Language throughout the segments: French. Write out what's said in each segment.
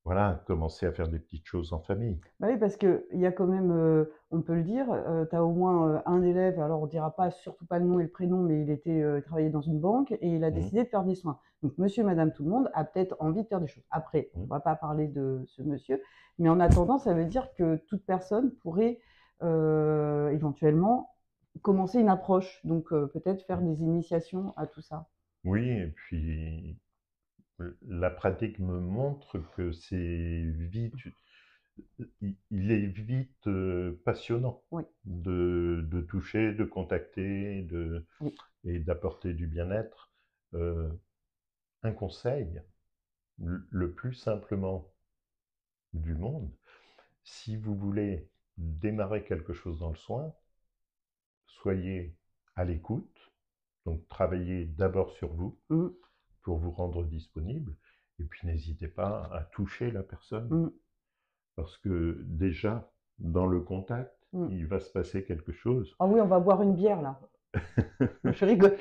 voilà, commencer à faire des petites choses en famille. Bah oui, parce qu'il y a quand même, on peut le dire, tu as au moins, un élève, alors on dira pas surtout pas le nom et le prénom, mais il travaillait dans une banque et il a Mmh, décidé de faire des soins. Donc monsieur, madame, tout le monde a peut-être envie de faire des choses. Après, on mmh. va pas parler de ce monsieur, mais en attendant, ça veut dire que toute personne pourrait, éventuellement commencer une approche, donc peut-être faire des initiations à tout ça. Oui et puis, la pratique me montre que c'est vite il est vite, passionnant Oui, de toucher, de contacter, oui. et d'apporter du bien-être. Heu, un conseil, le plus simplement du monde, si vous voulez démarrer quelque chose dans le soin, soyez à l'écoute, donc travaillez d'abord sur vous Mmh, pour vous rendre disponible et puis n'hésitez pas à toucher la personne mmh, parce que déjà, dans le contact, mmh. il va se passer quelque chose. Ah oui, on va boire une bière là. Je rigole.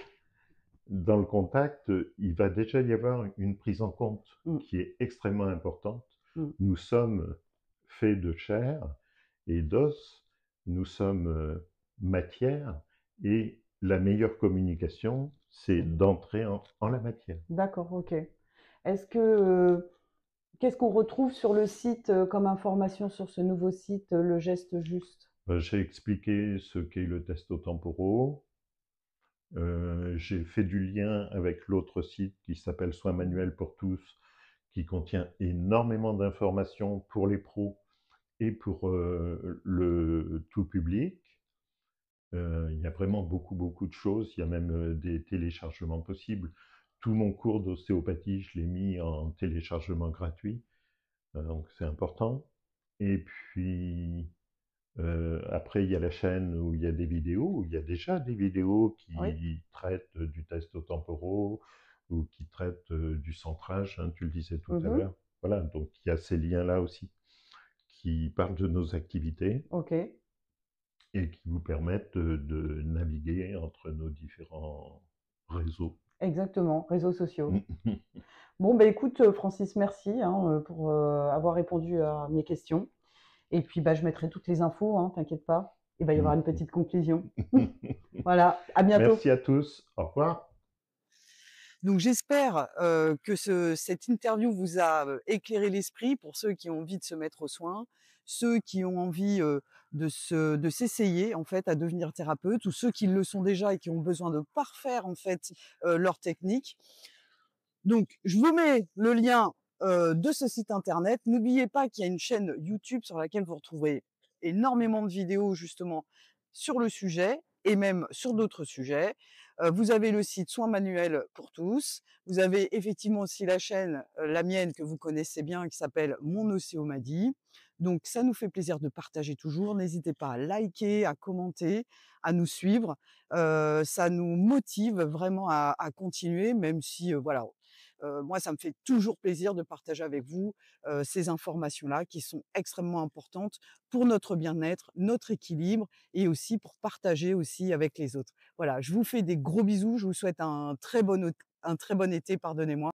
Dans le contact, il va déjà y avoir une prise en compte Mmh, qui est extrêmement importante. mmh. Nous sommes faits de chair et d'os, nous sommes matière et la meilleure communication, c'est d'entrer en la matière. D'accord, OK. Est-ce que, qu'est-ce qu'on retrouve sur le site, comme information sur ce nouveau site, Le Geste Juste? J'ai expliqué ce qu'est le testo-temporo. J'ai fait du lien avec l'autre site qui s'appelle Soins manuels pour tous, qui contient énormément d'informations pour les pros et pour le tout public. Il y a vraiment beaucoup, beaucoup de choses. Il y a même des téléchargements possibles. Tout mon cours d'ostéopathie, je l'ai mis en téléchargement gratuit, donc c'est important. Et puis, après, il y a la chaîne où il y a des vidéos, où il y a déjà des vidéos Oui? qui traitent du test temporaux ou qui traitent du centrage, hein, tu le disais tout à Mmh. l'heure. Voilà, donc il y a ces liens-là aussi qui parlent de nos activités OK. et qui vous permettent de naviguer entre nos différents réseaux. Exactement, réseaux sociaux. Bon, bah, écoute, Francis, merci, hein, pour, avoir répondu à mes questions et puis, bah, je mettrai toutes les infos, hein, t'inquiète pas. Il va y avoir une petite conclusion. Voilà, à bientôt. Merci à tous. Au revoir. Donc j'espère, que cette interview vous a, éclairé l'esprit pour ceux qui ont envie de se mettre aux soins, ceux qui ont envie, de s'essayer en fait à devenir thérapeute ou ceux qui le sont déjà et qui ont besoin de parfaire en fait, leur technique. Donc je vous mets le lien, de ce site internet. N'oubliez pas qu'il y a une chaîne YouTube sur laquelle vous retrouverez énormément de vidéos justement sur le sujet et même sur d'autres sujets. Vous avez le site Soins manuels pour tous. Vous avez effectivement aussi la chaîne, la mienne que vous connaissez bien qui s'appelle Mon Osséomadie. Donc ça nous fait plaisir de partager toujours. N'hésitez pas à liker, à commenter, à nous suivre. Ça nous motive vraiment à continuer même si, voilà, moi, ça me fait toujours plaisir de partager avec vous, ces informations-là qui sont extrêmement importantes pour notre bien-être, notre équilibre et aussi pour partager aussi avec les autres. Voilà, je vous fais des gros bisous, je vous souhaite un très bon été, pardonnez-moi.